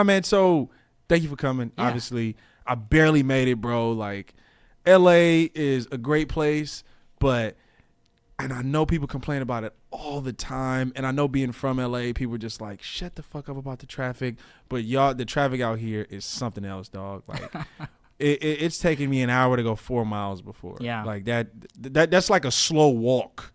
Man, so thank you for coming. Yeah. Obviously, I barely made it, bro. Like, LA is a great place, but and I know people complain about it all the time. And I know being from LA, people are just like, shut the fuck up about the traffic. But y'all, the traffic out here is something else, dog. Like, it's taking me an hour to go 4 miles before. Yeah. Like that's like a slow walk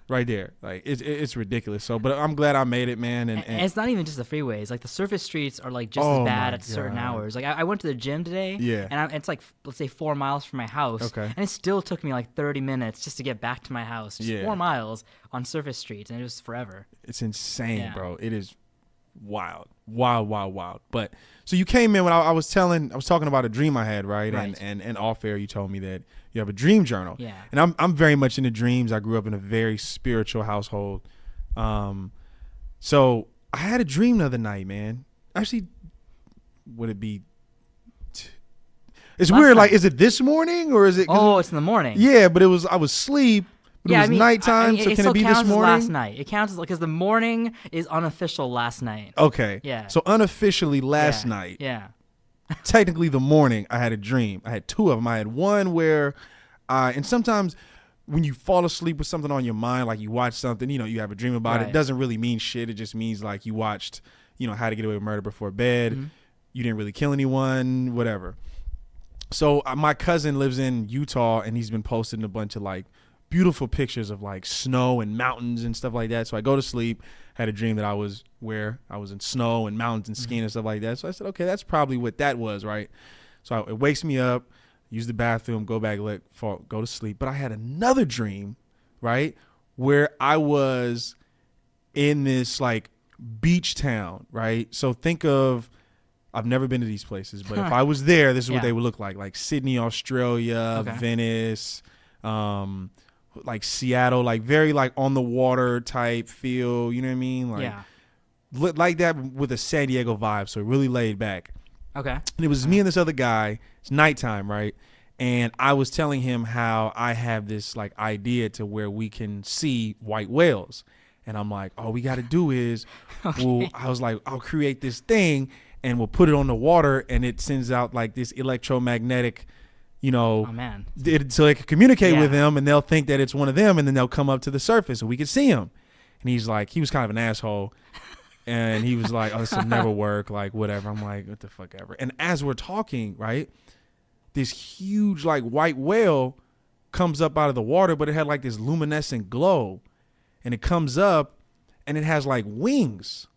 right there. Like it's ridiculous. So, but I'm glad I made it, man. And it's not even just the freeways. Like the surface streets are like just as Oh bad my at certain God. hours. Like I went to the gym today. Yeah. And it's like let's say 4 miles from my house. Okay. And it still took me like 30 minutes just to get back to my house. Just Yeah. 4 miles on surface streets, and it was forever. It's insane, Yeah. bro. It is wild. But so you came in when I was talking about a dream I had, right? Right. And off air you told me that you have a dream journal. Yeah. And I'm very much into dreams. I grew up in a very spiritual household. So I had a dream the other night, man. Actually, would it be? It's Last weird. Like, night. is it this morning or is it? Oh, it's in the morning. Yeah, but I was asleep. But Yeah, it was nighttime. it So can still it be counts this as morning? last night. It counts as because the morning is unofficial last night. Okay. Yeah. So unofficially last Yeah. night. Yeah. Technically the morning I had a dream. I had two of them. I had one where and sometimes when you fall asleep with something on your mind, like you watch something, you have a dream about it. It Right. doesn't really mean shit. It just means like you watched, How to Get Away with Murder Before Bed. Mm-hmm. You didn't really kill anyone, whatever. So my cousin lives in Utah and he's been posting a bunch of like beautiful pictures of like snow and mountains and stuff like that. So I go to sleep, had a dream that I was in snow and mountains and skiing and stuff like that. So I said, okay, that's probably what that was, right? So it wakes me up, use the bathroom, go back, go to sleep. But I had another dream, right, where I was in this like beach town, right? So think of, I've never been to these places, but if I was there, this is what Yeah. they would look like Sydney, Australia, Okay. Venice, like Seattle, like very like on the water type feel, you know what I mean? Like Yeah. like that with a San Diego vibe, so really laid back. Okay. And it was me and this other guy. It's nighttime, right? And I was telling him how I have this like idea to where we can see white whales. And I'm like, all we got to do is, I was like, I'll create this thing and we'll put it on the water and it sends out like this electromagnetic, Oh man. so they can communicate with Yeah. them and they'll think that it's one of them and then they'll come up to the surface and we can see him. And he's like, he was kind of an asshole. And he was like, oh, this will never work. Like, whatever. I'm like, what the fuck ever. And as we're talking, right, this huge, like, white whale comes up out of the water, but it had, like, this luminescent glow. And it comes up, and it has, like, wings.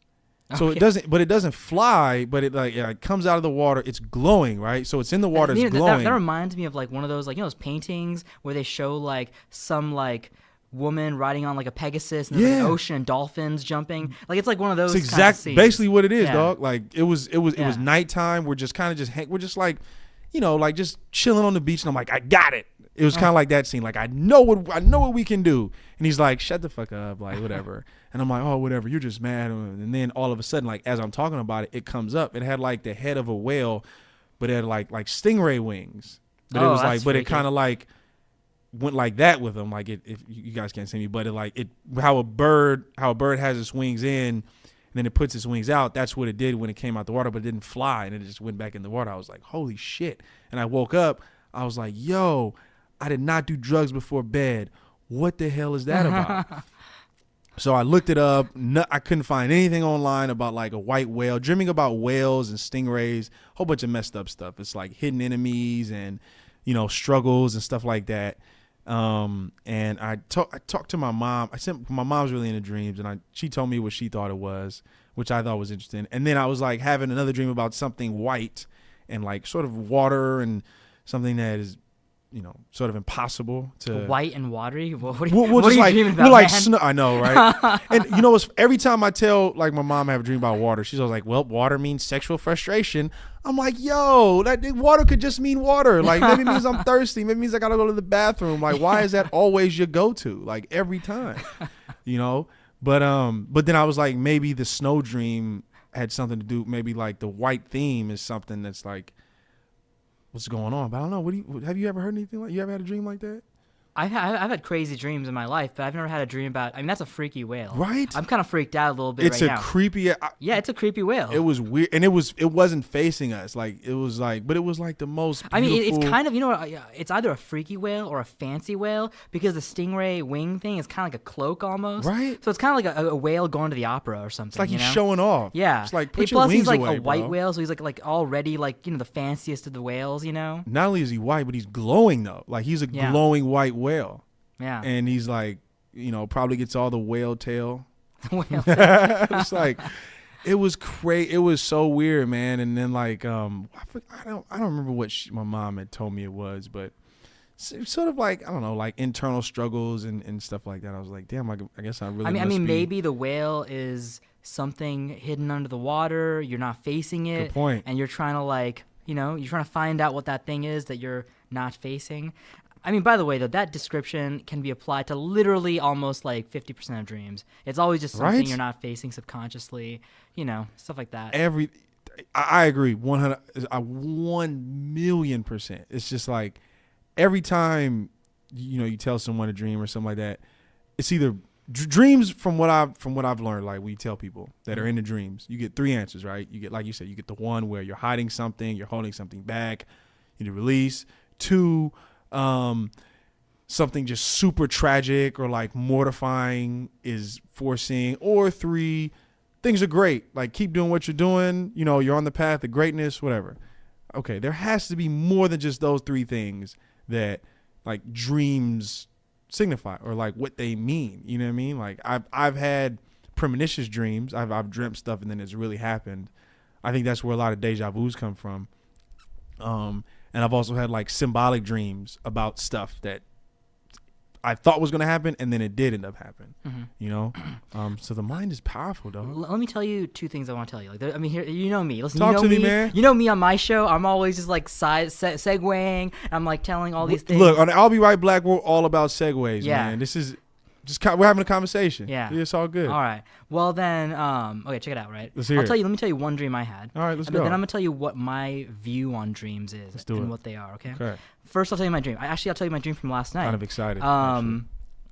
So Okay. it doesn't fly, but it comes out of the water. It's glowing, right? So it's in the water, it's glowing. That reminds me of like one of those like those paintings where they show like some like woman riding on like a Pegasus and there's like an Yeah. ocean and dolphins jumping. Like it's like one of those. It's kind of scenes. basically what it is, Yeah. dog. Like it was Yeah. nighttime. We're just kind of we're just like, like just chilling on the beach. And I'm like, I got it. It was kind of like that scene. Like I know what we can do. And he's like, shut the fuck up, like whatever. And I'm like, oh, whatever. You're just mad. And then all of a sudden, like as I'm talking about it, it comes up. It had like the head of a whale, but it had like stingray wings. But it Oh, was like, that's but it freaky. kind of like went like that with him. Like if you guys can't see me, but how a bird has its wings in, and then it puts its wings out. That's what it did when it came out the water, but it didn't fly and it just went back in the water. I was like, holy shit! And I woke up. I was like, yo, I did not do drugs before bed. What the hell is that about? So I looked it up. I couldn't find anything online about like a white whale. Dreaming about whales and stingrays, whole bunch of messed up stuff. It's like hidden enemies and struggles and stuff like that. And I talked to my mom. My mom's really into dreams, and she told me what she thought it was, which I thought was interesting. And then I was like having another dream about something white and like sort of water and something that is sort of impossible to. White and watery. What are We'll what are just you like dreaming we're about, like man? snow. I know, right? And what's every time I tell like my mom I have a dream about water, she's always like, "Well, water means sexual frustration." I'm like, "Yo, that water could just mean water. Like maybe it means I'm thirsty. Maybe it means I gotta go to the bathroom. Like why is that always your go-to? Like every time, But then I was like, maybe the snow dream had something to do. Maybe like the white theme is something that's like. What's going on? But I don't know. Have you ever heard anything like? You ever had a dream like that? I've had crazy dreams in my life, but I've never had a dream about. I mean, that's a freaky whale, Right? I'm kind of freaked out a little bit It's right a now. creepy. Yeah, it's a creepy whale. It was weird, and it wasn't facing us. Like it was like, but it was like the most. I mean, beautiful- it's kind of, you know what, it's either a freaky whale or a fancy whale because the stingray wing thing is kind of like a cloak almost. Right. So it's kind of like a whale going to the opera or something. It's like you he's know? showing off. Yeah. It's like put your Plus, wings he's like away, a white bro. whale, so he's like already like, you know, the fanciest of the whales, you know? Not only is he white, but he's glowing though. Like he's a Yeah. glowing white whale, Yeah. and he's like, you know, probably gets all the whale tail. Whale. It's like, it was crazy. It was so weird, man. And then like, I don't remember what my mom had told me it was, but sort of like, I don't know, like internal struggles and stuff like that. I was like, damn, I guess I really. I mean, be. maybe the whale is something hidden under the water. You're not facing it. Good point. And you're trying to like, you know, you're trying to find out what that thing is that you're not facing. I mean, by the way, though, that description can be applied to literally almost like 50% of dreams. It's always just something Right? you're not facing subconsciously, you know, stuff like that. I agree 1,000,000%. It's just like every time you tell someone a dream or something like that, it's either dreams from what I've learned. Like when you tell people that are in the dreams, you get 3 answers, right? You get, like you said, you get the one where you're hiding something, you're holding something back, you need to release. 2, something just super tragic or like mortifying is foreseeing. Or 3, things are great. Like keep doing what you're doing. You know, you're on the path to greatness, whatever. Okay, there has to be more than just those 3 things that like dreams signify or like what they mean. You know what I mean? Like I've had premonitions dreams. I've dreamt stuff and then it's really happened. I think that's where a lot of deja vus come from. And I've also had like symbolic dreams about stuff that I thought was going to happen and then it did end up happening, you know? So the mind is powerful, dog. Let me tell you 2 things I want to tell you. Like, I mean, here, you know me. Listen, Talk you know to me, man. You know me on my show. I'm always just like segueing. I'm like telling all these things. Look, on the I'll Be Right Black, we're all about segues, Yeah. man. This is just, we're having a conversation. Yeah. It's all good. All right. Well then, okay, check it out. Right. Let's hear it. Let me tell you one dream I had. All right, let's But go. then I'm gonna tell you what my view on dreams is Let's do and it. what they are. Okay. Okay. First, I'll tell you my dream. I'll tell you my dream from last night. Kind of excited. actually.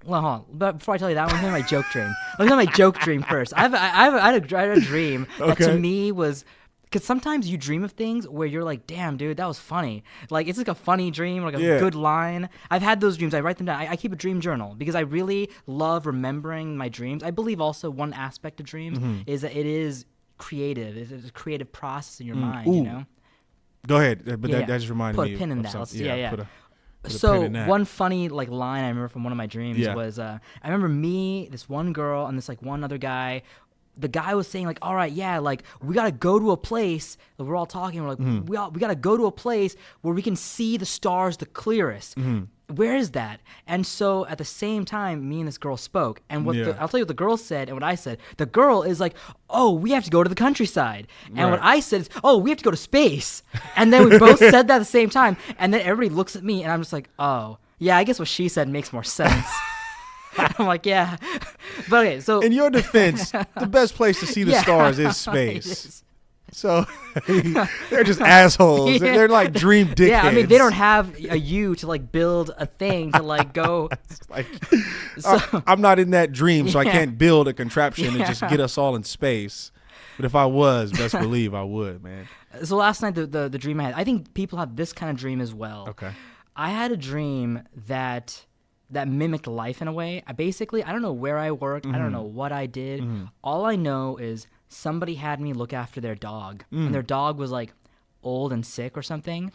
Well, hold on. But before I tell you that, let me tell you my joke dream. Let me tell you my joke dream first. I had a dream that to Okay. me was, because sometimes you dream of things where you're like, damn, dude, that was funny. Like, it's like a funny dream, like a Yeah. good line. I've had those dreams. I write them down. I keep a dream journal because I really love remembering my dreams. I believe also one aspect of dreams is that it is creative. It's a creative process in your mind, you Ooh. know? Go ahead. But Yeah, that just reminded Put me a pin in of that. something. Let's- yeah. Put a pin So in that. one funny like line I remember from one of my dreams Yeah. was I remember me, this one girl, and this like one other guy. The guy was saying like, all right, yeah, like we gotta go to a place. Like, we're all talking. We're like, we gotta go to a place where we can see the stars the clearest. Where is that? And so at the same time, me and this girl spoke. And Yeah. I'll tell you what the girl said and what I said. The girl is like, oh, we have to go to the countryside. And what Right. I said is, oh, we have to go to space. And then we both said that at the same time. And then everybody looks at me and I'm just like, oh, yeah, I guess what she said makes more sense. I'm like, yeah. But okay, so In your defense, the best place to see the Yeah. stars is It space. is. So they're just assholes. Yeah. They're like dream dickheads. Yeah, I mean, they don't have a you to like build a thing to like go. Like, So- I'm not in that dream, so I Yeah. can't build a contraption and just Yeah. get us all in space. But if I was, best believe I would, man. So last night, the dream I had, I think people have this kind of dream as well. Okay. I had a dream that mimicked life in a way. I don't know where I worked. I don't know what I did. All I know is somebody had me look after their dog, and their dog was like old and sick or something.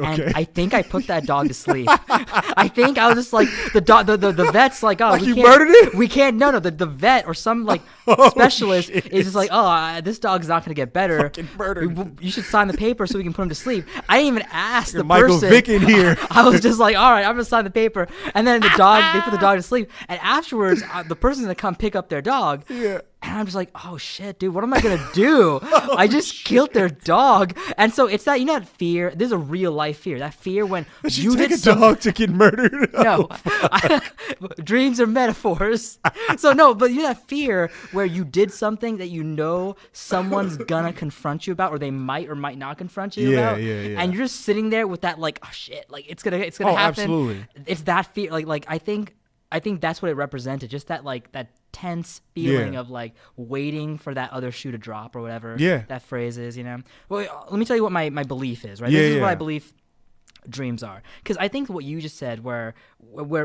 And Okay. I think I put that dog to sleep. I think I was just like the vet's like, oh, Like we you can't, murdered it? We can't. No, the vet or some like Oh, specialist shit. is just like, oh, this dog's not gonna get better. Fucking murdered. You should sign the paper so we can put him to sleep. I didn't even ask the Michael person. Vick in here. I was just like, all right, I'm gonna sign the paper, and then they put the dog to sleep, and afterwards, the person's gonna come pick up their dog. Yeah. And I'm just like, oh shit, dude, what am I gonna do? I just killed their dog. And so it's that, that fear. There's a real life fear. That fear when you take a dog to get murdered. No, dreams are metaphors. So no, but that fear where you did something that someone's gonna confront you about, or they might or might not confront you about. Yeah. And you're just sitting there with that like, oh shit, like it's gonna happen. Absolutely. It's that fear. Like I think that's what it represented. Just that like that tense feeling of like waiting for that other shoe to drop or whatever that phrase is, Well, let me tell you what my belief is, right? This is what I believe dreams are. Because I think what you just said where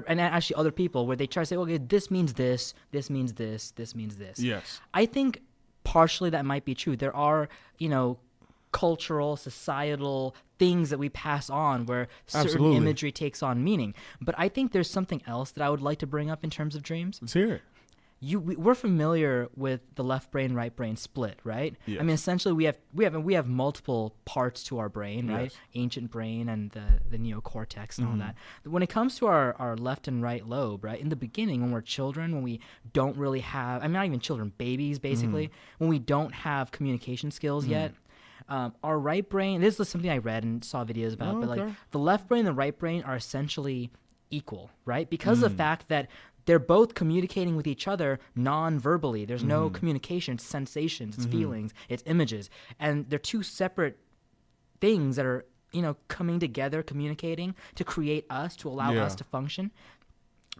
and actually other people where they try to say, okay, this means this means this means this. Yes. I think partially that might be true. There are, cultural, societal things that we pass on where certain imagery takes on meaning. But I think there's something else that I would like to bring up in terms of dreams. Let's hear it. We're familiar with the left brain, right brain split, right? Yes. I mean, essentially, we have multiple parts to our brain, right? Yes. Ancient brain and the neocortex and all that. When it comes to our left and right lobe, right? In the beginning, when we're children, when we don't really have, not even children, babies, basically, when we don't have communication skills yet. Our right brain, this is something I read and saw videos about, but like the left brain and the right brain are essentially equal, right? Because of the fact that they're both communicating with each other non-verbally. There's no communication, it's sensations, it's feelings, it's images. And they're two separate things that are, coming together, communicating to create us, to allow us to function.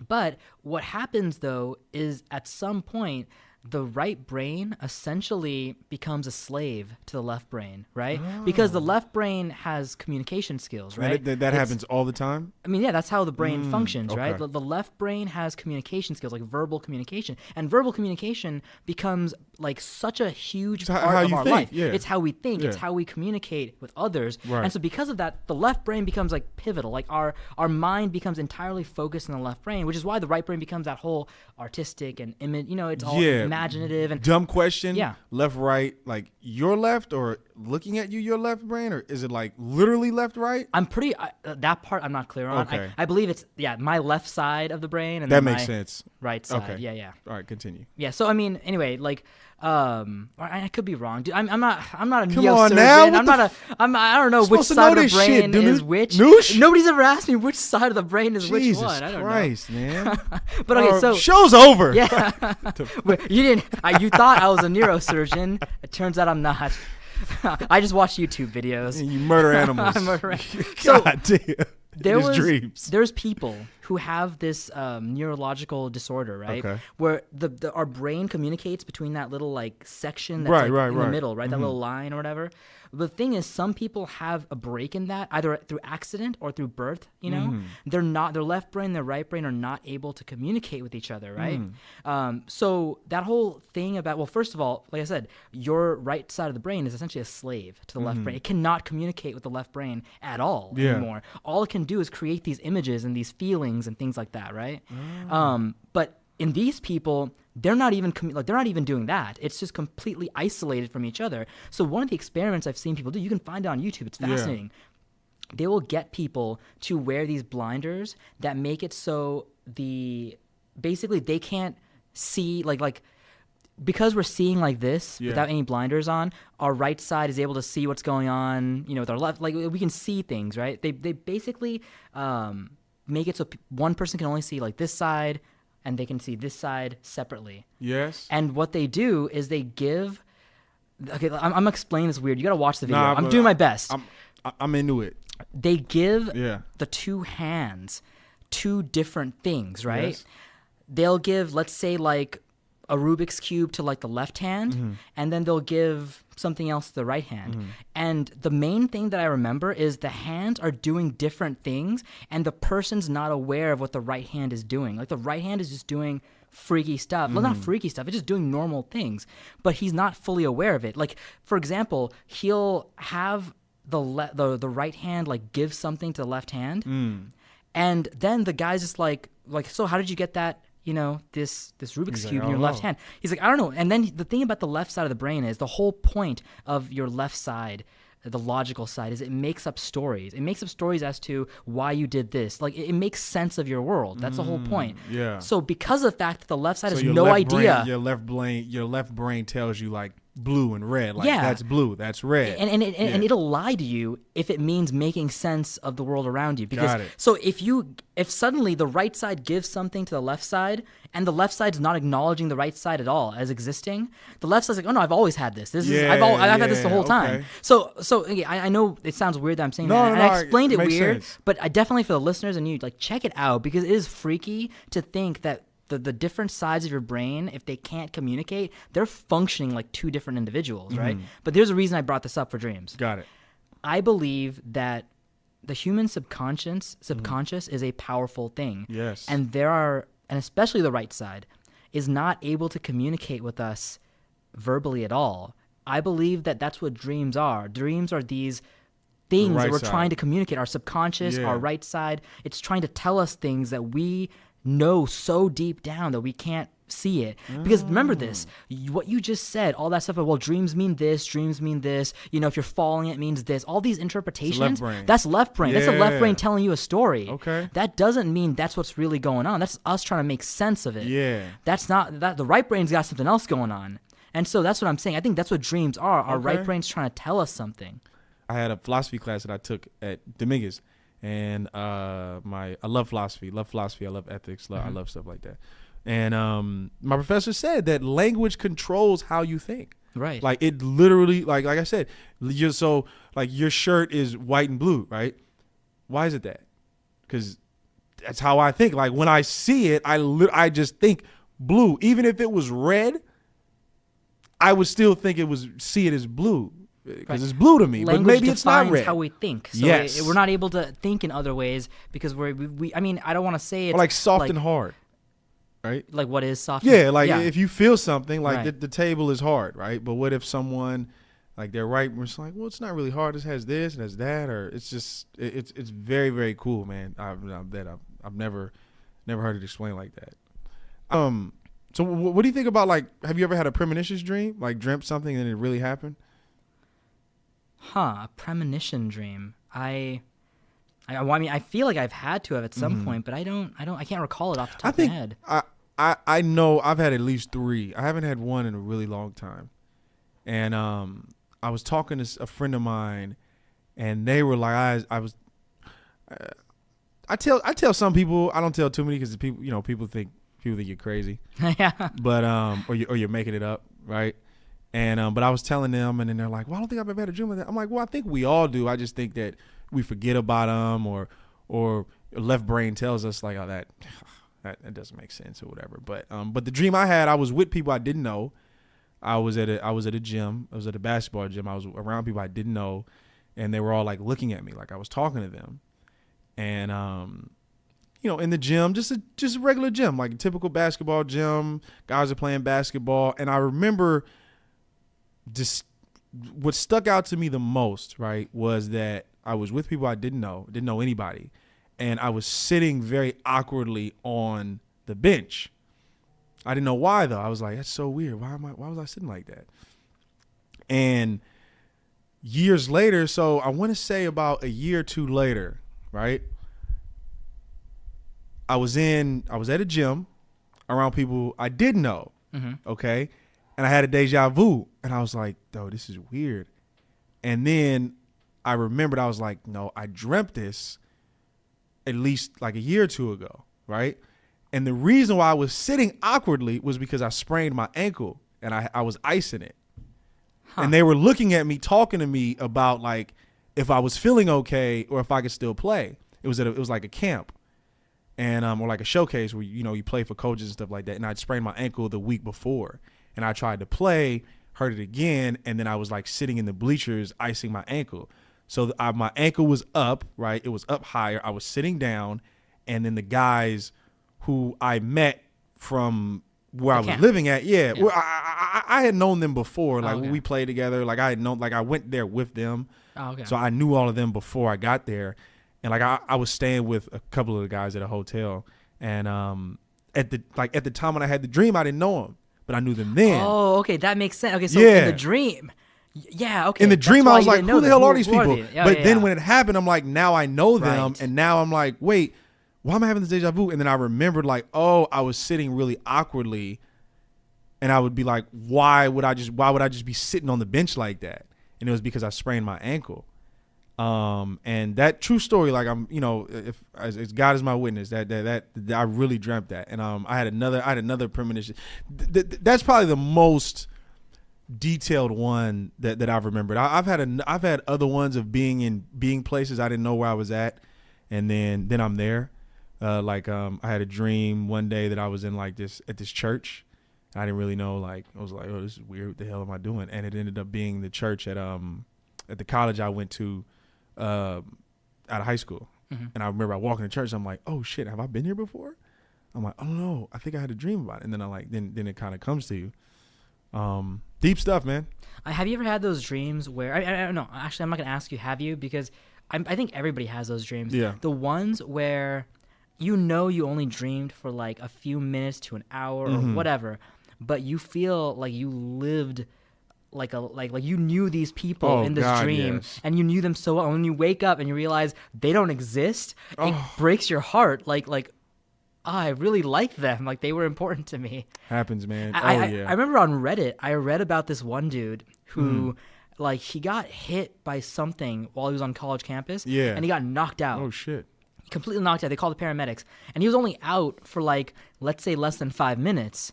But what happens, though, is at some point, the right brain essentially becomes a slave to the left brain, right? Because the left brain has communication skills, right? That happens all the time? That's how the brain functions, right? The left brain has communication skills, like verbal communication. And verbal communication becomes like such a huge part of our life. Yeah. It's how we think. Yeah. It's how we communicate with others. Right. And so because of that, the left brain becomes like pivotal. Like our mind becomes entirely focused on the left brain, which is why the right brain becomes that whole artistic and image, it's all imaginative. And dumb question. Yeah. Left, right, like your left or looking at you, your left brain, or is it like literally left, right? I'm pretty, that part I'm not clear on. Okay. I believe it's, my left side of the brain. And that then makes my sense. Right side. Okay. Yeah. All right, continue. Yeah. So, anyway, like, I could be wrong, dude. I'm not a neurosurgeon. On now. I don't know which side of the brain is which. Noosh? Nobody's ever asked me which side of the brain is which one. I don't Christ, know. Man. But okay, so show's over. Yeah. You thought I was a neurosurgeon. It turns out I'm not. I just watch YouTube videos. You murder animals. I murder animals. God damn. There's people who have this neurological disorder, right? Okay. Where our brain communicates between that little like section that's in the middle, right? That little line or whatever. The thing is, some people have a break in that, either through accident or through birth. They're not, their left brain, their right brain are not able to communicate with each other, right? So that whole thing about, well, first of all, like I said, your right side of the brain is essentially a slave to the left brain. It cannot communicate with the left brain at all anymore. All it can do is create these images and these feelings and things like that, right? But in these people, they're not even doing that. It's just completely isolated from each other. So one of the experiments I've seen people do, you can find it on YouTube. It's fascinating. Yeah. They will get people to wear these blinders that make it so basically they can't see like because we're seeing like this without any blinders on. Our right side is able to see what's going on. With our left, like we can see things, right? They basically make it so one person can only see like this side. And they can see this side separately. Yes. And what they do is they give. Okay, I'm explaining this weird. You gotta watch the video. I'm doing my best. I'm into it. They give the two hands two different things, right? Yes. They'll give, let's say, like a Rubik's Cube to like the left hand, and then they'll give something else to the right hand. And the main thing that I remember is the hands are doing different things, and the person's not aware of what the right hand is doing. Like the right hand is just doing freaky stuff. Well, not freaky stuff. It's just doing normal things, but he's not fully aware of it. Like, for example, he'll have the right hand like give something to the left hand, and then the guy's just like, so how did you get that? This Rubik's Cube in your left hand. He's like, I don't know. And then the thing about the left side of the brain is the whole point of your left side the logical side, is it makes up stories. It makes up stories as to why you did this. Like it makes sense of your world. That's the whole point. Yeah. So because of the fact that the left side has your no left idea. brain, your left brain tells you like blue and red. Like Yeah. that's blue, that's red. And it'll lie to you if it means making sense of the world around you. Because Got it. so if suddenly the right side gives something to the left side and the left side's not acknowledging the right side at all as existing, the left side's like, oh no, I've always had this. I've had this the whole time. So again, I know it sounds weird that I'm saying that, and I explained it weird, but I definitely for the listeners and you, like, check it out, because it is freaky to think that the different sides of your brain, if they can't communicate, they're functioning like two different individuals, right? But there's a reason I brought this up for dreams. Got it. I believe that the human subconscious is a powerful thing. Yes. And especially the right side, is not able to communicate with us verbally at all. I believe that that's what dreams are. Dreams are these things that we're trying to communicate. Our subconscious, our right side, it's trying to tell us things that we know so deep down that we can't see it. Because remember this, what you just said, all that stuff about, well, dreams mean this, if you're falling, it means this, all these interpretations, that's left brain. That's the left brain telling you a story. Okay. That doesn't mean that's what's really going on. That's us trying to make sense of it. Yeah. That's not that. The right brain's got something else going on. And so that's what I'm saying. I think that's what dreams are. Our right brain's trying to tell us something. I had a philosophy class that I took at Dominguez, and I love philosophy, I love ethics, I love stuff like that. And my professor said that language controls how you think. Right. Like it literally, like I said, your shirt is white and blue, right? Why is it that? Because that's how I think. Like when I see it, I just think blue. Even if it was red, I would still think see it as blue. Because it's blue to me, language, but maybe it's not red. How we think. So yes. We're not able to think in other ways because I mean, I don't want to say it's or like soft and hard, right? Like what is soft? Yeah, like if you feel something, like right. the table is hard, right? But what if someone, like they're right, it's like, well, it's not really hard. It has this and has that, or it's just it's very, very cool, man. I've never heard it explained like that. So what do you think about, like, have you ever had a premonitions dream, like dreamt something and it really happened? A premonition dream. I mean, I feel like I've had to have at some point, but I can't recall it off the top of my head. I know I've had at least 3. I haven't had one in a really long time. And I was talking to a friend of mine, and they were like, I tell some people, I don't tell too many because people think you're crazy. Yeah. But or you're making it up, right? And but I was telling them, and then they're like, "Well, I don't think I've ever had a dream like that." I'm like, "Well, I think we all do. I just think that we forget about them, or left brain tells us like, oh, that doesn't make sense or whatever." But the dream I had, I was with people I didn't know. I was at a gym. I was at a basketball gym. I was around people I didn't know, and they were all like looking at me like I was talking to them. And in the gym, just a regular gym, like a typical basketball gym. Guys are playing basketball, and I remember. Just what stuck out to me the most, right, was that I was with people I didn't know anybody, and I was sitting very awkwardly on the bench. I didn't know why though. I was like, that's so weird. Why was I sitting like that? And years later, so I want to say about a year or two later, right? I was at a gym around people I didn't know. Mm-hmm. Okay. And I had a deja vu, and I was like, "Oh, this is weird." And then I remembered, I was like, "No, I dreamt this at least like a year or two ago, right?" And the reason why I was sitting awkwardly was because I sprained my ankle, and I was icing it. Huh. And they were looking at me, talking to me about like if I was feeling okay or if I could still play. It was like a camp, and or like a showcase where you play for coaches and stuff like that. And I'd sprained my ankle the week before. And I tried to play, hurt it again, and then I was like sitting in the bleachers icing my ankle. So my ankle was up, right? It was up higher. I was sitting down, and then the guys who I met from where I was living at, well, I had known them before. Like when we played together, like I had known, like I went there with them. Oh, okay. So I knew all of them before I got there, and like I was staying with a couple of the guys at a hotel, and at the time when I had the dream, I didn't know them. But I knew them then. Oh, okay, that makes sense. Okay, so in the dream, Yeah, okay. In the That's dream, why I was you like, didn't know who the them. hell are these Who people? they? Yeah, But yeah, then yeah. when it happened, I'm like, now I know them. Right. And now I'm like, wait, why am I having this deja vu? And then I remembered like, oh, I was sitting really awkwardly. And I would be like, why would I just be sitting on the bench like that? And it was because I sprained my ankle. And that true story, like I'm, if as God is my witness, that I really dreamt that. And I had another premonition. That's probably the most detailed one that I've remembered. I've had other ones of being places I didn't know where I was at, and then I'm there. I had a dream one day that I was in like this at this church. I didn't really know, like I was like, oh, this is weird. What the hell am I doing? And it ended up being the church at the college I went to out of high school. Mm-hmm. And I remember I walked in the church. I'm like, oh shit, have I been here before? I'm like, oh no, I think I had a dream about it. And then then it kind of comes to you. Deep stuff, man. Have you ever had those dreams where I don't know? Actually, I'm not gonna ask you. Have you? Because I think everybody has those dreams. Yeah. The ones where you only dreamed for like a few minutes to an hour or whatever, but you feel like you lived like you knew these people in this dream, yes. and you knew them so well. And when you wake up and you realize they don't exist, it breaks your heart. I really liked them. Like they were important to me. Happens, man. I remember on Reddit, I read about this one dude who, like, he got hit by something while he was on college campus. Yeah. And he got knocked out. Oh shit. Completely knocked out. They called the paramedics. And he was only out for, like, let's say less than 5 minutes.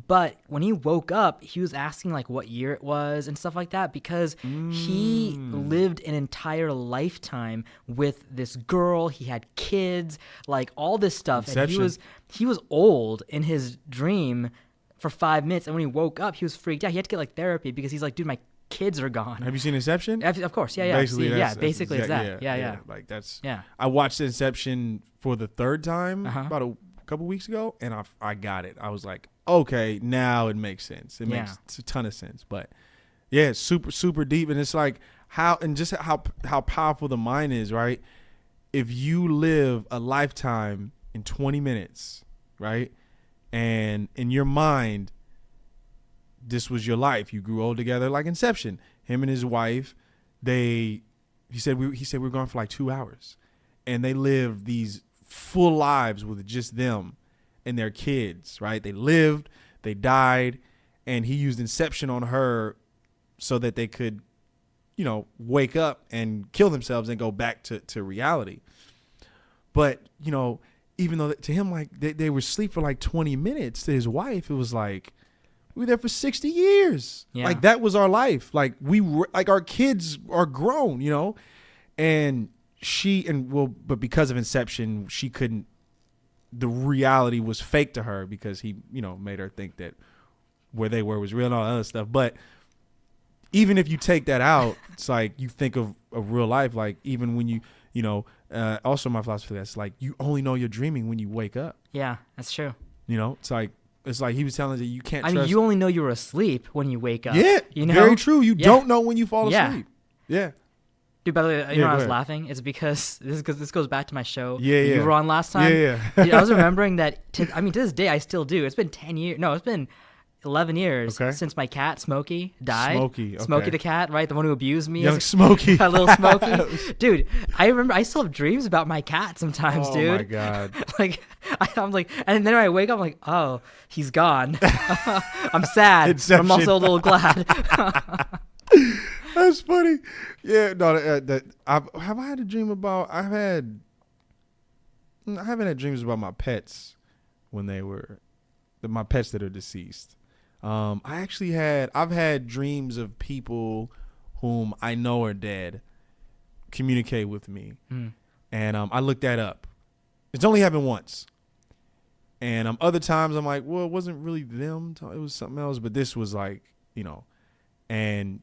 But when he woke up, he was asking, like, what year it was and stuff like that because he lived an entire lifetime with this girl. He had kids, like, all this stuff. Inception. And he was old in his dream for 5 minutes. And when he woke up, he was freaked out. He had to get, like, therapy because he's like, dude, my kids are gone. Have you seen Inception? Of course, yeah. Basically, Basically it's that. Yeah. Like that's. Yeah. I watched Inception for the third time Uh-huh. about a couple weeks ago, and I got it. I was like, okay, now it makes sense. It makes a ton of sense. But yeah, it's super super deep, and it's like how powerful the mind is, right? If you live a lifetime in 20 minutes, right, and in your mind, this was your life. You grew old together, like Inception. Him and his wife, he said we were gone for like 2 hours, and they lived these full lives with just them and their kids. Right? They lived, they died, and he used Inception on her so that they could, wake up and kill themselves and go back to reality. But even though to him, like they were asleep for like 20 minutes, to his wife, it was like, we were there for 60 years. Yeah. Like that was our life. Like our kids are grown, and but because of Inception, she couldn't, the reality was fake to her because he, made her think that where they were was real and all that other stuff. But even if you take that out, it's like you think of real life. Like even when also my philosophy, that's like, you only know you're dreaming when you wake up. Yeah, that's true. It's like he was telling us that you can't trust. I mean, you only know you're asleep when you wake up. Yeah, very true. You don't know when you fall Yeah. asleep. Yeah. Dude, by the way, I go was ahead. laughing. It's because this goes back to my show. Yeah, that yeah. You were on last time. Yeah. Dude, I was remembering that. To this day, I still do. It's been 10 years. No, it's been 11 years since my cat Smokey died. Smokey, okay. Smokey the cat, right? The one who abused me. Young Smokey. That little Smokey. Dude, I remember. I still have dreams about my cat sometimes, dude. Oh my god. Like I'm like, and then when I wake up, I'm like, oh, he's gone. I'm sad. But I'm also a little glad. That's funny. Yeah, no, have I had a dream about? I haven't had dreams about my pets when they were my pets that are deceased. I've had dreams of people whom I know are dead communicate with me, and I looked that up. It's only happened once, and other times I'm like, well, it wasn't really them. It was something else. But this was like, and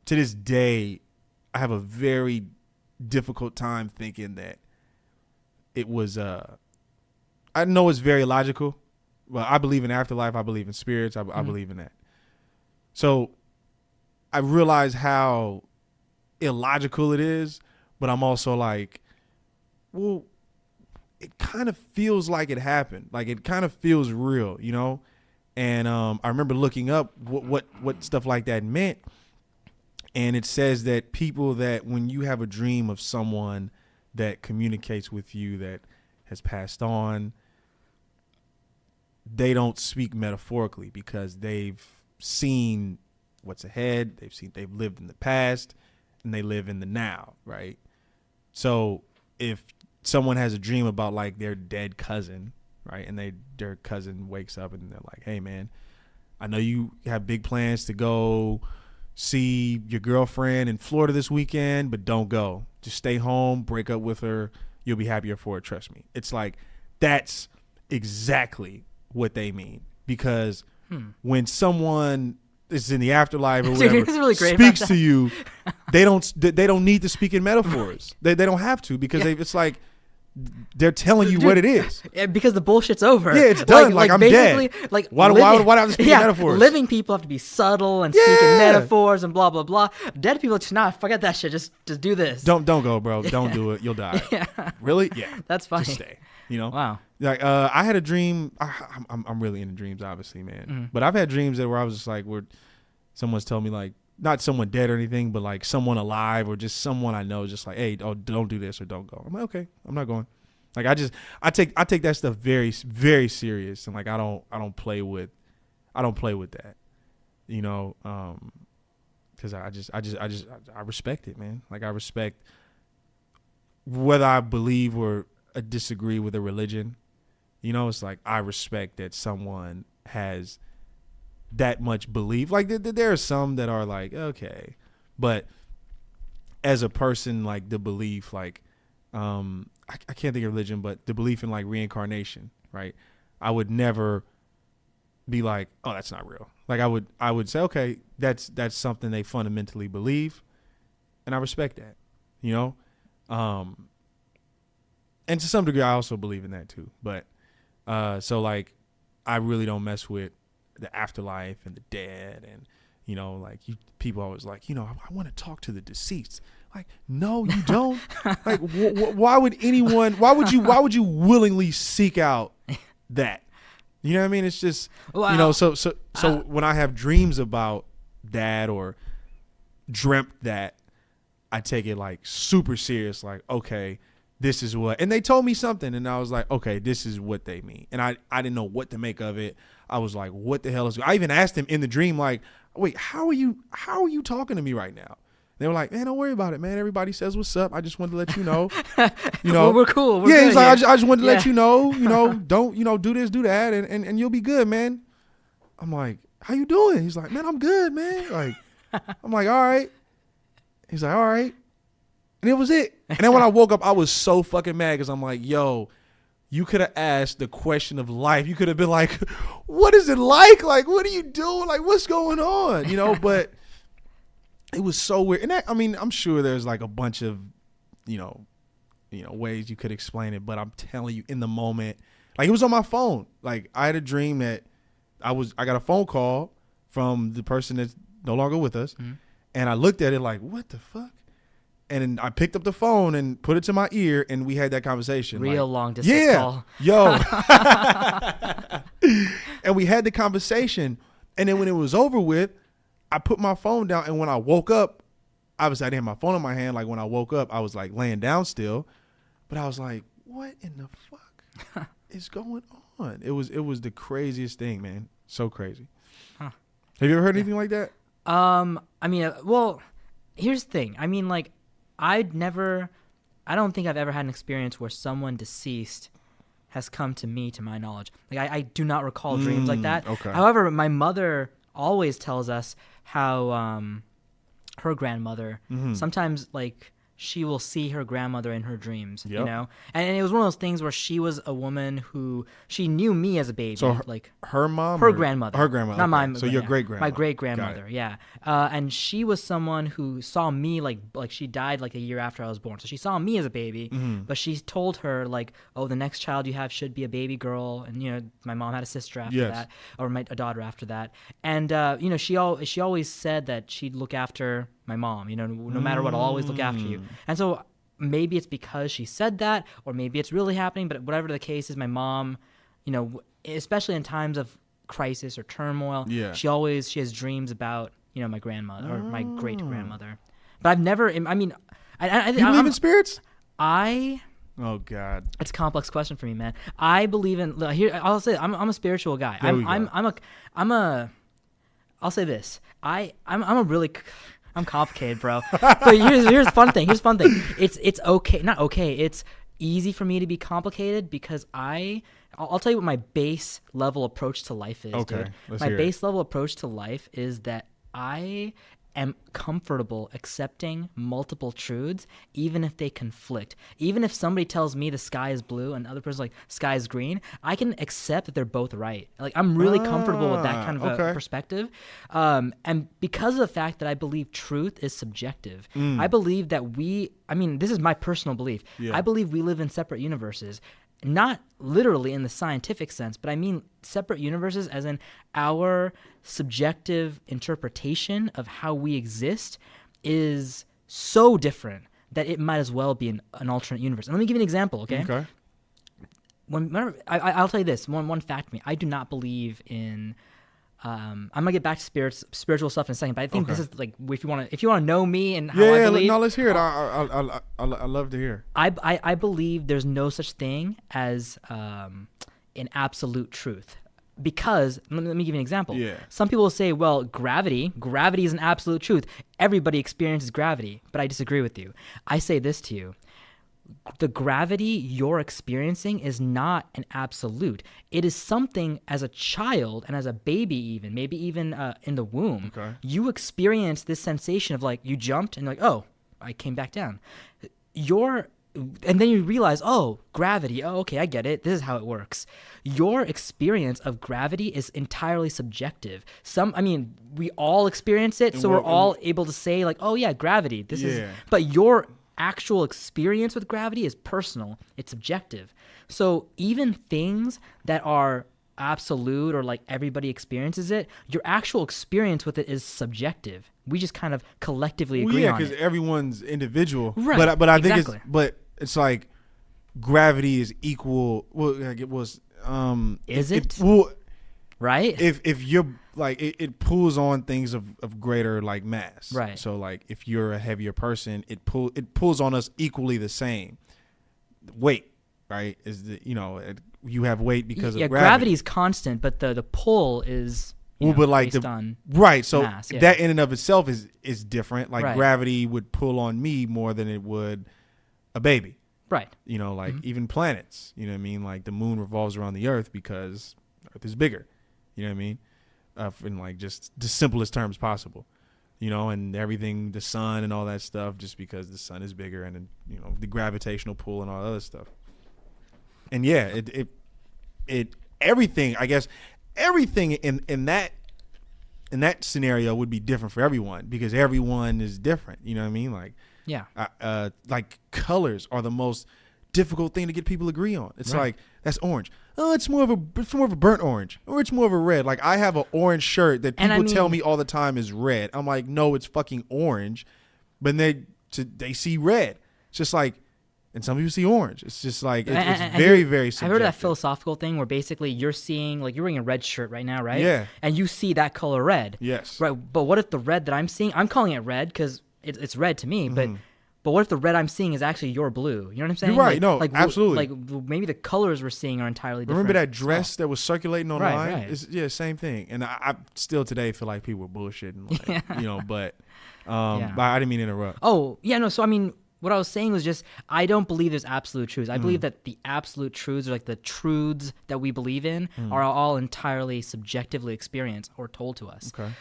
to this day, I have a very difficult time thinking that it was. I know it's very logical. Well, I believe in afterlife. I believe in spirits. I believe in that. So I realize how illogical it is, but I'm also like, well, it kind of feels like it happened. Like it kind of feels real, And I remember looking up what stuff like that meant. And it says that people that when you have a dream of someone that communicates with you that has passed on, they don't speak metaphorically because they've seen what's ahead. They've lived in the past and they live in the now, right? So if someone has a dream about like their dead cousin, right, and their cousin wakes up and they're like, hey man, I know you have big plans to go see your girlfriend in Florida this weekend, but don't go. Just stay home, break up with her. You'll be happier for it. Trust me. It's like, that's exactly what they mean. Because when someone is in the afterlife or whatever, really great speaks to you, they don't need to speak in metaphors. They don't have to, because it's like, they're telling you what it is. Because the bullshit's over. Yeah, it's done. Like I'm dead. Like why do I have to speak in metaphors? Living people have to be subtle and speak in metaphors and blah blah blah. Dead people just forget that shit. Just do this. Don't go, bro. Don't do it. You'll die. Really? Yeah. That's funny. Just stay. You know? Wow. Like I had a dream. I'm really into dreams, obviously, man. But I've had dreams where I was just like, where someone's telling me like, not someone dead or anything, but like someone alive or just someone I know, just like, hey, don't do this or don't go. I'm like, okay, I'm not going. Like I take that stuff very, very serious, and like I don't play with that, you know, because I respect it, man. Like I respect whether I believe or disagree with a religion, you know. It's like I respect that someone has that much belief. Like there are some that are like, okay, but as a person, like the belief, like I can't think of religion, but the belief in like reincarnation, right? I would never be like, oh, that's not real. Like I would say, okay, that's something they fundamentally believe, and I respect that, you know. And to some degree, I also believe in that too. But so like, I really don't mess with the afterlife and the dead, and you know, like people always like, you know, I want to talk to the deceased. Like, no, you don't. Like, why would anyone? Why would you willingly seek out that? You know what I mean? It's just, you know. So when I have dreams about that or dreamt that, I take it like super serious. Like, okay, this is what, and they told me something, and I was like, okay, this is what they mean, and I didn't know what to make of it. I was like, what the hell is? I even asked him in the dream, like, wait, how are you talking to me right now? They were like, man, don't worry about it, man. Everybody says what's up. I just wanted to let you know. You know, well, we're cool. We're yeah, good, he's like, yeah. I just wanted to let you know. You know, don't do this, do that, and you'll be good, man. I'm like, how you doing? He's like, man, I'm good, man. Like, I'm like, all right. He's like, all right, and it was it. And then when I woke up, I was so fucking mad because I'm like, yo, you could have asked the question of life. You could have been like, what is it like? Like, what are you doing? Like, what's going on? You know, but it was so weird. And that, I mean, I'm sure there's like a bunch of, you know, ways you could explain it, but I'm telling you, in the moment, like it was on my phone. Like I had a dream that I got a phone call from the person that's no longer with us. Mm-hmm. And I looked at it like, what the fuck? And then I picked up the phone and put it to my ear, and we had that conversation. Real like, long distance call. Yo. And we had the conversation. And then when it was over with, I put my phone down. And when I woke up, obviously I didn't have my phone in my hand. Like when I woke up, I was like laying down still. But I was like, what in the fuck is going on? It was the craziest thing, man. So crazy. Huh. Have you ever heard anything like that? I mean, well, here's the thing. I mean, like, I don't think I've ever had an experience where someone deceased has come to me, to my knowledge. Like, I do not recall dreams like that. Okay. However, my mother always tells us how her grandmother, sometimes, like, she will see her grandmother in her dreams, you know? And it was one of those things where she was a woman who, she knew me as a baby. So her mom? Her grandmother. Her grandmother. Not okay. mine. So your great-grandmother. My great-grandmother, yeah. And she was someone who saw me, like she died like a year after I was born. So she saw me as a baby, but she told her, like, oh, the next child you have should be a baby girl. And, you know, my mom had a sister after that, or a daughter after that. And, you know, she always said that she'd look after my mom, you know, no matter what, I'll always look after you. And so maybe it's because she said that, or maybe it's really happening, but whatever the case is, my mom, you know, especially in times of crisis or turmoil, she has dreams about, my grandmother or my great grandmother. But I've never. I mean, I You believe in spirits? Oh God, it's a complex question for me, man. I believe in here. I'll say I'm a spiritual guy. I'll say this. I'm complicated, bro. But here's fun thing. It's okay. Not okay. It's easy for me to be complicated because I'll tell you what my base level approach to life is. Okay, dude. My base level approach to life is that I am comfortable accepting multiple truths, even if they conflict. Even if somebody tells me the sky is blue and the other person's like sky is green, I can accept that they're both right. Like I'm really comfortable with that kind of a perspective. And because of the fact that I believe truth is subjective, I believe that this is my personal belief. Yeah. I believe we live in separate universes. Not literally in the scientific sense, but I mean separate universes as in our subjective interpretation of how we exist is so different that it might as well be an alternate universe. And let me give you an example, okay? Okay. I'll tell you this, one fact to me. I do not believe in I'm gonna get back to spiritual stuff in a second, but I think this is like if you wanna know me and how I believe. No, let's hear it. I love to hear. I believe there's no such thing as an absolute truth. Because let me give you an example. Yeah. Some people will say, well, gravity is an absolute truth. Everybody experiences gravity, but I disagree with you. I say this to you. The gravity you're experiencing is not an absolute. It is something as a child and as a baby even, maybe even in the womb. Okay. You experience this sensation of like you jumped and like, oh, I came back down. And then you realize, oh, gravity. Oh, okay, I get it. This is how it works. Your experience of gravity is entirely subjective. We all experience it, so we're all able to say like, oh yeah, gravity. This is. But your actual experience with gravity is personal. It's subjective. So even things that are absolute or like everybody experiences it, your actual experience with it is subjective. We just kind of collectively agree on it. Yeah, because everyone's individual. Right. But I think it's like gravity is equal. Well, like it was. Is it? Well, right. If you're like it pulls on things of greater like mass. Right. So like if you're a heavier person, it pulls on us equally the same. Weight, right? You have weight because of gravity is constant, but the pull is based on so mass, that in and of itself is different. Like gravity would pull on me more than it would a baby. Right. Even planets. You know what I mean? Like the moon revolves around the Earth because Earth is bigger. You know what I mean? In like just the simplest terms possible. And everything, the sun and all that stuff, just because the sun is bigger and the gravitational pull and all that other stuff. And yeah, everything in that scenario would be different for everyone because everyone is different. You know what I mean? Like, yeah. Like colors are the most difficult thing to get people to agree on. It's like, that's orange. Oh, it's more of a burnt orange, or it's more of a red. Like I have an orange shirt that people tell me all the time is red. I'm like, no, it's fucking orange. But they see red. It's just like, and some people see orange. It's just like it's very, very subjective. I've heard of that philosophical thing where basically you're seeing, like, you're wearing a red shirt right now, right? Yeah. And you see that color red. Yes. Right. But what if the red that I'm seeing, I'm calling it red because it's red to me, but what if the red I'm seeing is actually your blue? You know what I'm saying? You're right. Absolutely. Like maybe the colors we're seeing are entirely different. Remember that dress that was circulating online? Right. Same thing. And I still today feel like people were bullshitting, like, but I didn't mean to interrupt. Oh, yeah, no. So, what I was saying was just, I don't believe there's absolute truths. I believe that the absolute truths, or like the truths that we believe in, are all entirely subjectively experienced or told to us. Okay.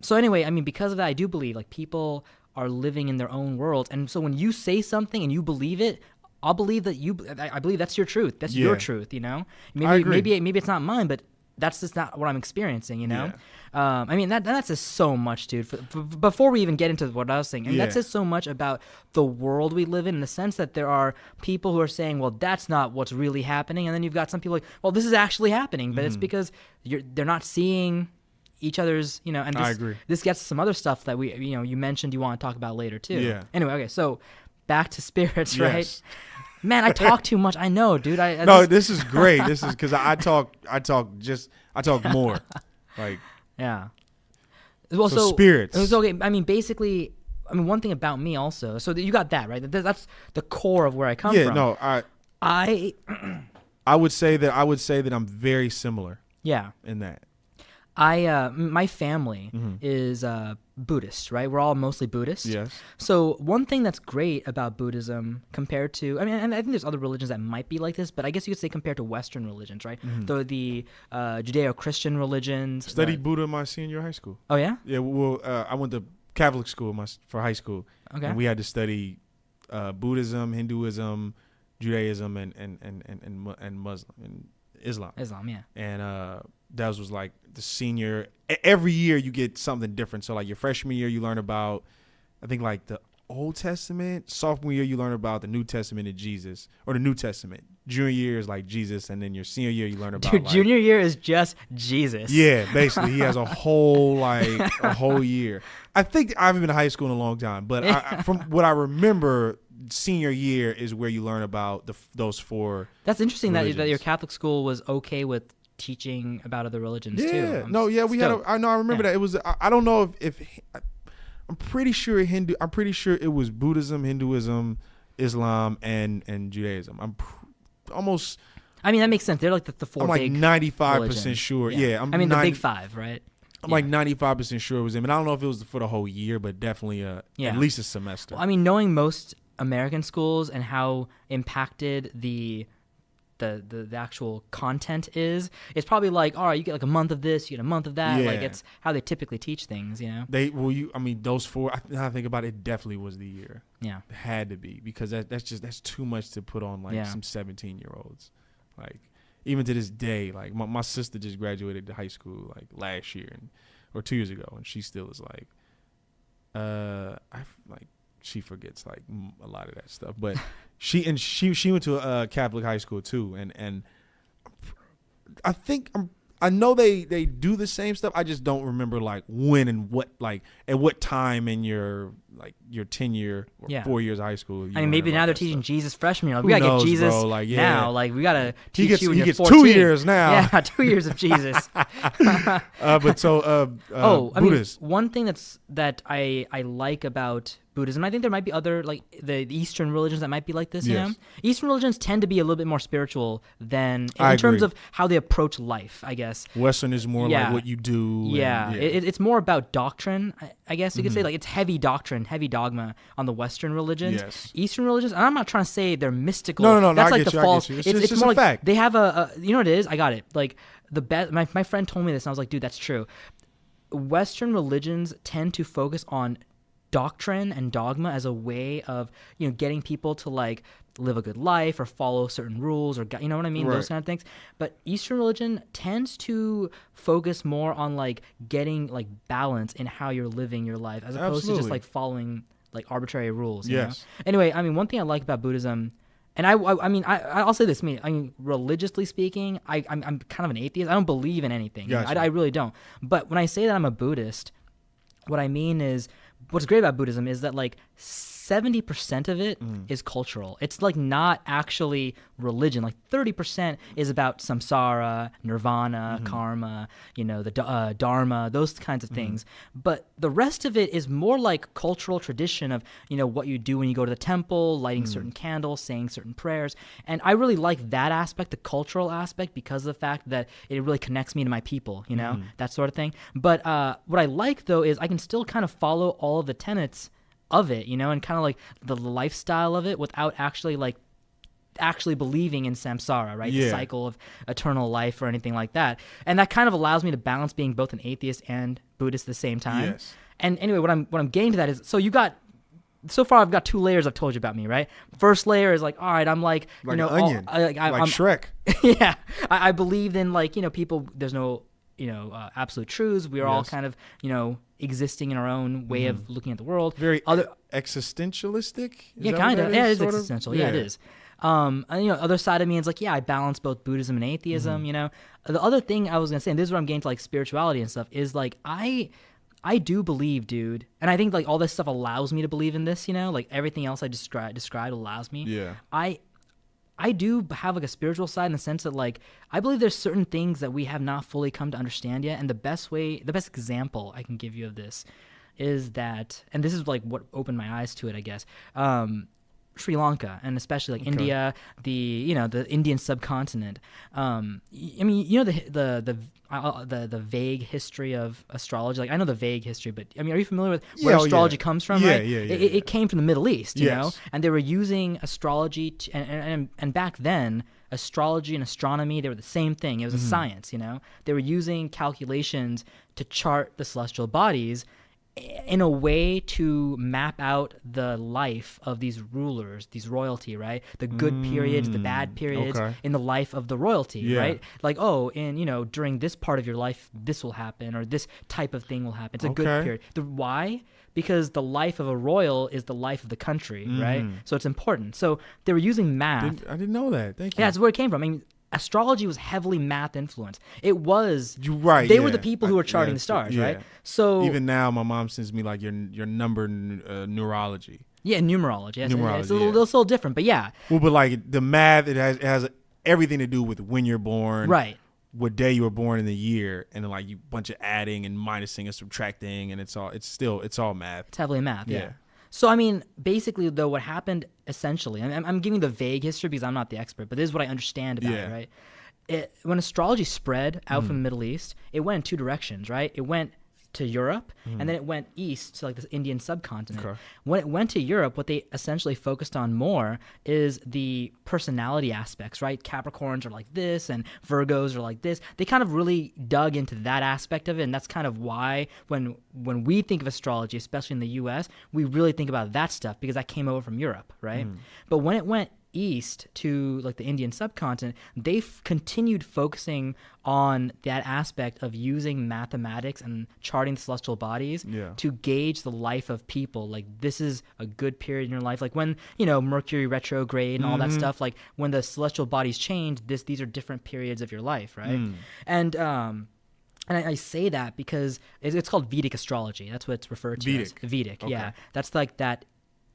So anyway, because of that, I do believe like people are living in their own worlds, and so when you say something and you believe it, I'll believe that I believe that's your truth. That's your truth. Maybe I agree. maybe it's not mine, but that's just not what I'm experiencing. That says so much, dude. Before we even get into what I was saying, that says so much about the world we live in the sense that there are people who are saying, well, that's not what's really happening, and then you've got some people like, well, this is actually happening, but it's because they're not seeing each other's, and this, I agree. This gets to some other stuff that you mentioned you want to talk about later too. Yeah. Anyway, okay, so back to spirits, right? Man, I talk too much. I know, dude. This is great. This is because I talk more. Like, yeah. Well, So spirits. It was okay. I mean, basically, one thing about me also. So you got that right. That's the core of where I come from. Yeah, no, I I would say that I'm very similar yeah. in that. My family is Buddhist, right? We're all mostly Buddhist. Yes. So one thing that's great about Buddhism compared to, and I think there's other religions that might be like this, but I guess you could say compared to Western religions, right? The Judeo-Christian religions. Studied Buddha in my senior year of high school. Oh yeah. Yeah. Well, I went to Catholic school for high school. Okay. And we had to study Buddhism, Hinduism, Judaism, and Muslim and Islam. Islam, yeah. And that was like the senior. Every year you get something different. So like your freshman year you learn about, I think like the Old Testament. Sophomore year you learn about the New Testament and Jesus, or the New Testament. Junior year is like Jesus, and then your senior year you learn about. Dude, junior year is just Jesus. Yeah, basically he has a whole year. I think I haven't been to high school in a long time, but from what I remember, senior year is where you learn about those four. That's interesting that religions. your Catholic school was okay with teaching about other religions too. Yeah. I remember that. It was. I don't know if I'm pretty sure I'm pretty sure it was Buddhism, Hinduism, Islam, and Judaism. I'm almost. I mean, that makes sense. They're like the four. I'm like big 95% sure. Yeah. I mean, the big five, right? I'm like 95% sure it was him, and I don't know if it was for the whole year, but definitely at least a semester. Well, I mean, knowing most American schools and how impacted the actual content is, it's probably like, all right, you get like a month of this, you get a month of that. Like it's how they typically teach things, you know. Those four. Now I think about it, it definitely was the year. Yeah, it had to be, because that's too much to put on like some 17-year-olds. Like even to this day, like my sister just graduated to high school like last year or 2 years ago, and she still is like, she forgets like a lot of that stuff, but she went to a Catholic high school too, and I know they do the same stuff. I just don't remember like when and what, like at what time in your tenure or 4 years of high school. I mean, maybe now they're teaching Jesus freshman year. We gotta get Jesus now. Like we gotta teach you when you're 14. 2 years now. Yeah, 2 years of Jesus. But so I mean, one thing that I like about Buddhism, I think there might be other, like the Eastern religions that might be like this. You know, Eastern religions tend to be a little bit more spiritual than in terms of how they approach life, I guess. Western is more like what you do. Yeah, it's more about doctrine, I guess you could say. Like it's heavy doctrine, heavy dogma on the Western religions. Yes. Eastern religions, and I'm not trying to say they're mystical. No, that's I like get the you, false. It's it's just more a fact. They have you know what it is? I got it. Like the best. My friend told me this, and I was like, dude, that's true. Western religions tend to focus on doctrine and dogma as a way of, you know, getting people to like live a good life or follow certain rules, or you know what I mean, those kind of things. But Eastern religion tends to focus more on like getting like balance in how you're living your life, as opposed to just like following like arbitrary rules. You know? Anyway, I mean, one thing I like about Buddhism, and I'll say this. I mean, religiously speaking, I'm kind of an atheist. I don't believe in anything. I really don't. But when I say that I'm a Buddhist, what I mean is, what's great about Buddhism is that like 70% of it is cultural. It's like not actually religion. Like 30% is about samsara, nirvana, karma, you know, the dharma, those kinds of things. But the rest of it is more like cultural tradition of, you know, what you do when you go to the temple, lighting certain candles, saying certain prayers. And I really like that aspect, the cultural aspect, because of the fact that it really connects me to my people, you know, that sort of thing. But what I like, though, is I can still kind of follow all of the tenets of it, you know, and kind of like the lifestyle of it without actually believing in samsara, right? The cycle of eternal life or anything like that. And that kind of allows me to balance being both an atheist and Buddhist at the same time. And anyway, what I'm getting to that is, so far I've got two layers I've told you about me, right? First layer is like, all right, I'm like you know, an onion, like Shrek. Yeah, I believe in, like, you know, people. There's no, you know, absolute truths. We're all kind of, you know, existing in our own way of looking at the world. Very existentialistic. Kind of. Yeah, it is existential. Yeah, it is. And, you know, other side of me is like, I balance both Buddhism and atheism. You know, the other thing I was gonna say, and this is where I'm getting to like spirituality and stuff, is like I do believe, dude, and I think like all this stuff allows me to believe in this. You know, like everything else I described allows me. Yeah. I do have like a spiritual side in the sense that like I believe there's certain things that we have not fully come to understand yet, and the best example I can give you of this is that, and this is like what opened my eyes to it, I guess. Sri Lanka and especially like India, the Indian subcontinent. I mean, the vague history of astrology. Like I know the vague history, but I mean, are you familiar with where astrology comes from? Yeah, right? It came from the Middle East, you know, and they were using astrology and back then. Astrology and astronomy, they were the same thing. It was a science, you know. They were using calculations to chart the celestial bodies in a way to map out the life of these rulers, these royalty, right? The good periods, the bad periods in the life of the royalty, right? Like, during this part of your life, this will happen, or this type of thing will happen. It's a good period. Why? Because the life of a royal is the life of the country, right? So it's important. So they were using math. I didn't know that. Thank you. Yeah, that's where it came from. I mean, astrology was heavily math influenced. It was. They were the people who were charting the stars, right? So even now, my mom sends me like your number neurology. Yeah, numerology. Yes, Numerology, it's a little different, but yeah. Well, but like the math, it has everything to do with when you're born, right? What day you were born in the year, and then like you bunch of adding and minusing and subtracting, and it's all math. It's heavily math. Yeah. So, I mean, basically, though, what happened essentially, and I'm giving the vague history because I'm not the expert, but this is what I understand about it, right? When astrology spread out from the Middle East, it went in two directions, right? It went to Europe, and then it went east to like this Indian subcontinent. Okay. When it went to Europe, what they essentially focused on more is the personality aspects, right? Capricorns are like this, and Virgos are like this. They kind of really dug into that aspect of it, and that's kind of why when we think of astrology, especially in the U.S., we really think about that stuff because that came over from Europe, right? But when it went east to like the Indian subcontinent, they continued focusing on that aspect of using mathematics and charting the celestial bodies to gauge the life of people. Like this is a good period in your life. Like when, Mercury retrograde and all that stuff, like when the celestial bodies change, these are different periods of your life, right? And I say that because it's called Vedic astrology. That's what it's referred to as. Vedic, yeah. That's like that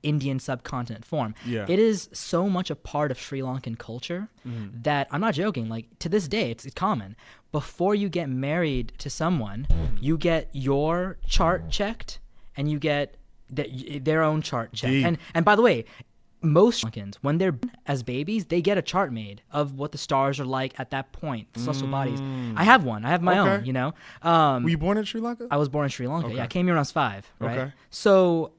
Indian subcontinent form. Yeah. It is so much a part of Sri Lankan culture that I'm not joking. Like to this day, it's common. Before you get married to someone, you get your chart checked, and you get their own chart checked. And by the way, most Sri Lankans, when they're as babies, they get a chart made of what the stars are like at that point, the celestial bodies. I have one. I have my own. Were you born in Sri Lanka? I was born in Sri Lanka. Okay. Yeah, I came here when I was 5. Right. Okay. So.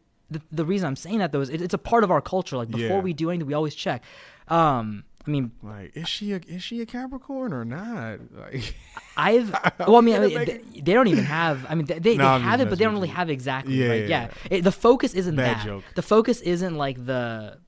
The reason I'm saying that though is it's a part of our culture. Like before we do anything, we always check. I mean, like is she a Capricorn or not? Like, they don't even have. I mean, they have it, but they don't really have exactly. Right? Yeah. The focus isn't Bad that. Joke. The focus isn't like the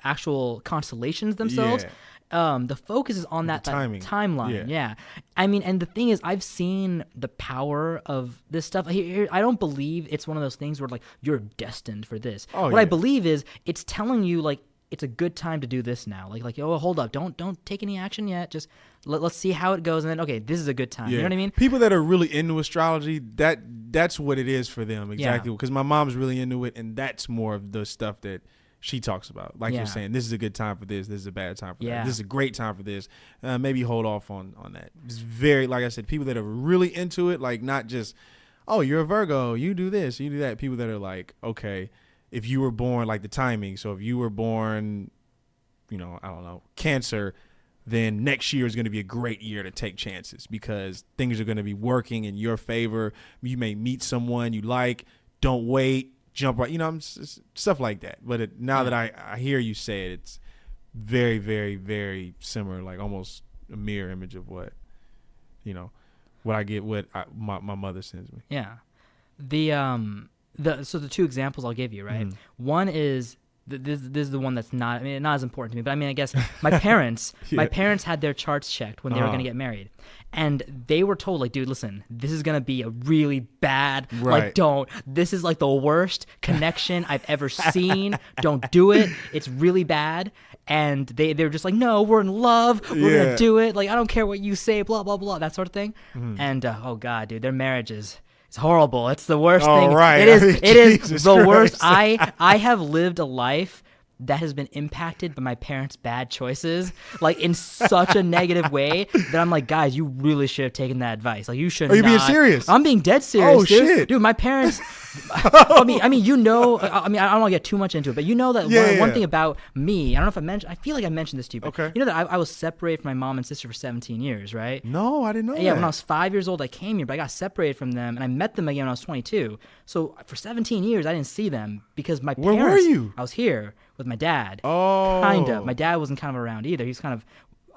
actual constellations themselves. Yeah. The focus is on that timeline. Yeah. I mean, and the thing is, I've seen the power of this stuff. I don't believe it's one of those things where like you're destined for this. I believe is it's telling you like it's a good time to do this now. Like hold up, don't take any action yet. Just let's see how it goes, and then okay, this is a good time. You know what I mean? People that are really into astrology, that's what it is for them exactly. Because my mom's really into it, and that's more of the stuff that she talks about. Like you're saying, this is a good time for this is a bad time for that, this is a great time for this, maybe hold off on that. It's very, like I said, people that are really into it, like not just, oh, you're a Virgo, you do this, you do that. People that are like, okay, if you were born, like the timing, so if you were born, I don't know, Cancer, then next year is going to be a great year to take chances because things are going to be working in your favor. You may meet someone you like, don't wait, jump right, stuff like that. But now that I hear you say it, it's very, very, very similar, like almost a mirror image of what, what I get, my mother sends me. Yeah. So the two examples I'll give you, right? One is, this is the one that's not as important to me, but I mean, I guess my parents, my parents had their charts checked when they were going to get married. And they were told, like, dude, listen, this is going to be a really bad, this is like the worst connection I've ever seen. Don't do it. It's really bad. And they're just like, no, we're in love. We're going to do it. Like, I don't care what you say, blah, blah, blah, that sort of thing. And, oh, God, dude, their marriage it's horrible. It's the worst thing. Right. It is the worst. I have lived a life that has been impacted by my parents' bad choices, like in such a negative way that I'm like, guys, you really should have taken that advice. Like, you should. Are you being serious? I'm being dead serious. Oh, shit. Dude, my parents. I mean, I don't want to get too much into it, but you know that one thing about me. I don't know if I mentioned. I feel like I mentioned this to you. But Okay. You know that I was separated from my mom and sister for 17 years, right? No, I didn't know. Yeah, that. when I was 5 years old, I came here, but I got separated from them, and I met them again when I was 22. So for 17 years, I didn't see them because my parents. Where were you? I was here with my dad. Oh. Kind of. My dad wasn't kind of around either. He's kind of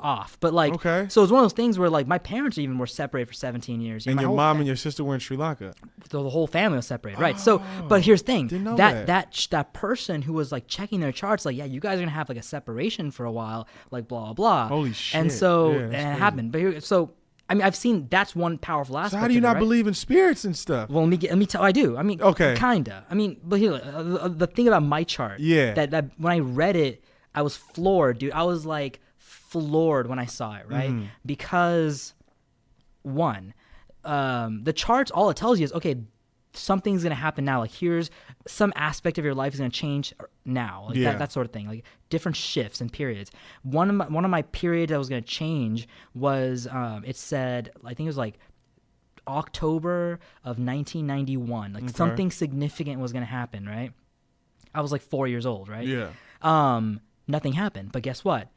off. But like, Okay. so it was one of those things where like my parents even were separated for 17 years. And my your whole mom and your sister were in Sri Lanka. the whole family was separated, right? So, but here's the thing: Didn't know that person who was like checking their charts, like, yeah, you guys are gonna have like a separation for a while, like blah blah blah. Holy shit! And so, Yeah, and that's it crazy. happened. But so, I mean, I've seen that's one powerful aspect. So how do you of it, not right? believe in spirits and stuff? Well, let me tell. I do. I mean, Okay. kinda. I mean, but here, the thing about my chart, Yeah. that when I read it, I was floored, dude. I was like floored when I saw it, right? Mm-hmm. Because one, the charts, all it tells you is, okay, something's gonna happen now. Like, here's some aspect of your life is gonna change now, like Yeah. that sort of thing. Like different shifts and periods. One of my periods that was gonna change was it said, I think it was like October of 1991. Like something significant was gonna happen, right? I was like 4 years old, right? Yeah. Nothing happened. But guess what?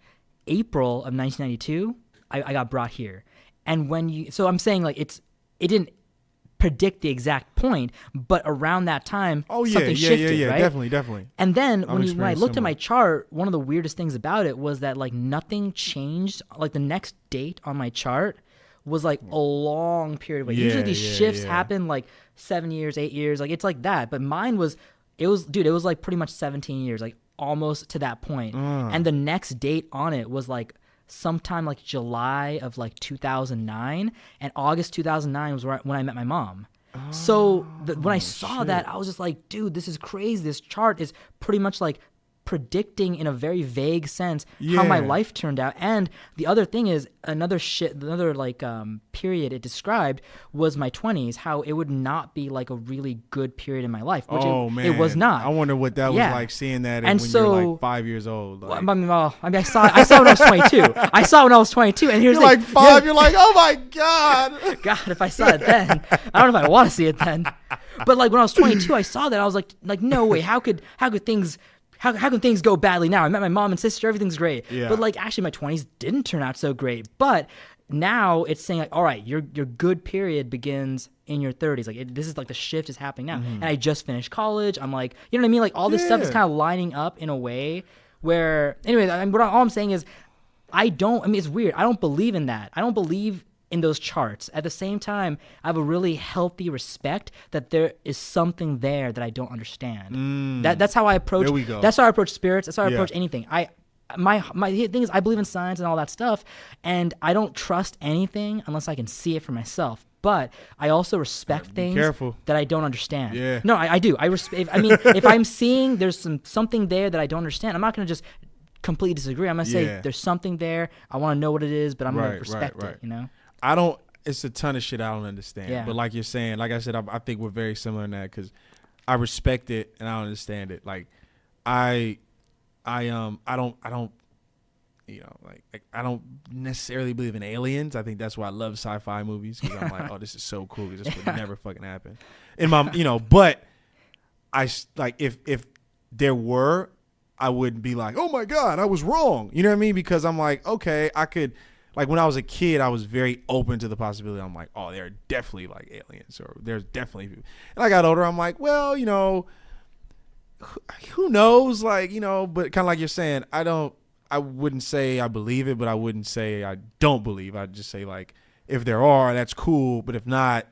April of 1992, I got brought here. And so I'm saying like it didn't predict the exact point, but around that time, Oh yeah. something shifted, Yeah. right? Definitely. And then when I experienced looked at similar. my chart, one of the weirdest things about it was that like nothing changed. Like the next date on my chart was like a long period. Like usually these shifts happen like 7 years, 8 years. Like it's like that. But mine was, it was like pretty much 17 years, like almost to that point. And the next date on it was like sometime like July of like 2009, and August 2009 was when I met my mom. So when I saw that, I was just like, dude, this is crazy. This chart is pretty much like predicting in a very vague sense how my Yeah. life turned out. And the other thing is another like period it described was my 20s, how it would not be like a really good period in my life, which it was not. I wonder what that was Yeah. like, seeing that And when so- you're like 5 years old. Like, I saw it when I was 22. I saw it when I was 22, and here's you're like 5. You're like, oh my god. God, if I saw it then, I don't know if I want to see it then. But like when I was 22, I saw that, I was like, no way, how could things go badly now? I met my mom and sister, everything's great. Yeah. But like actually my 20s didn't turn out so great. But now it's saying like, all right, your good period begins in your 30s. Like this is like the shift is happening now. And I just finished college. I'm like, you know what I mean? Like all this stuff is Yeah. kind of lining up in a way where, anyway, all I'm saying is it's weird. I don't believe in that. I don't believe in those charts. At the same time, I have a really healthy respect that there is something there that I don't understand. That's how I approach. There we go. That's how I approach spirits. That's how I Yeah. approach anything. My thing is I believe in science and all that stuff, and I don't trust anything unless I can see it for myself. But I also respect things careful. that I don't understand. Yeah. No, I do. If I'm seeing there's something there that I don't understand, I'm not gonna just completely disagree. I'm gonna say Yeah. there's something there. I want to know what it is, but I'm gonna Right, respect right. it. You know. I don't. It's a ton of shit I don't understand. Yeah. But like you're saying, like I said, I think we're very similar in that because I respect it and I don't understand it. Like I don't. You know, like I don't necessarily believe in aliens. I think that's why I love sci-fi movies because I'm like, oh, this is so cool. 'Cause this would never fucking happen. In my, but if there were, I wouldn't be like, oh my god, I was wrong. You know what I mean? Because I'm like, okay, I could. Like when I was a kid, I was very open to the possibility. I'm like, oh, there are definitely like aliens, or there's definitely. And I got older, I'm like, well, who knows? Like, but kind of like you're saying, I wouldn't say I believe it, but I wouldn't say I don't believe. I'd just say like, if there are, that's cool. But if not,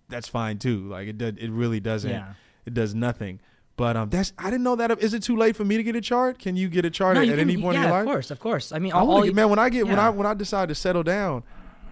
that's fine too. Like it really doesn't. Yeah. It does nothing. But I didn't know that. Is it too late for me to get a chart? Can you get a chart No, at you any can- point in yeah, your life? of course. I mean, I want to get, man. When I yeah. decide to settle down,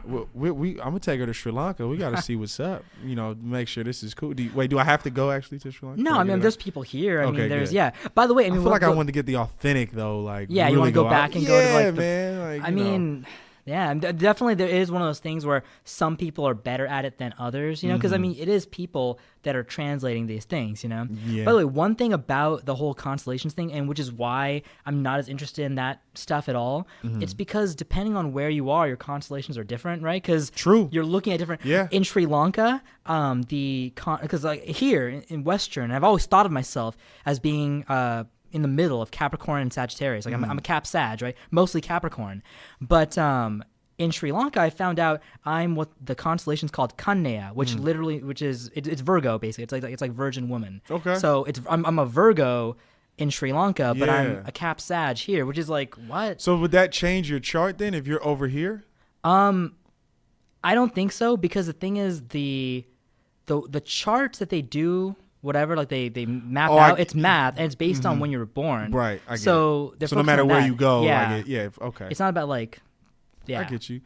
I'm gonna take her to Sri Lanka. We got to see what's up. Make sure this is cool. Do I have to go actually to Sri Lanka? No, I mean, there's people here. I Okay, mean, there's good. yeah. By the way, I mean, I feel like I wanted to get the authentic though. Like Yeah, you really wanna go out. back and go to, like, the- man. Like, I mean, Yeah, and definitely there is one of those things where some people are better at it than others, you know, because I mean, it is people that are translating these things, you know. Yeah. By the way, one thing about the whole constellations thing, and which is why I'm not as interested in that stuff at all, it's because depending on where you are, your constellations are different, right? Because True. you're looking at different. Yeah. In Sri Lanka, because like here in Western, I've always thought of myself as being in the middle of Capricorn and Sagittarius. Like I'm a Cap Sag, right? Mostly Capricorn. But in Sri Lanka, I found out I'm what the constellation's called Kanea, which it's Virgo basically. It's like Virgin Woman. Okay. So I'm a Virgo in Sri Lanka, but I'm Yeah. a Cap Sag here, which is like what? So would that change your chart then if you're over here? I don't think so, because the thing is the charts that they do, whatever, like they map out, it's math, and it's based on when you were born. Right. I get So it. they're So no focusing matter on where that. you go, yeah, I get, yeah. Okay. it's not about like, yeah, I get you.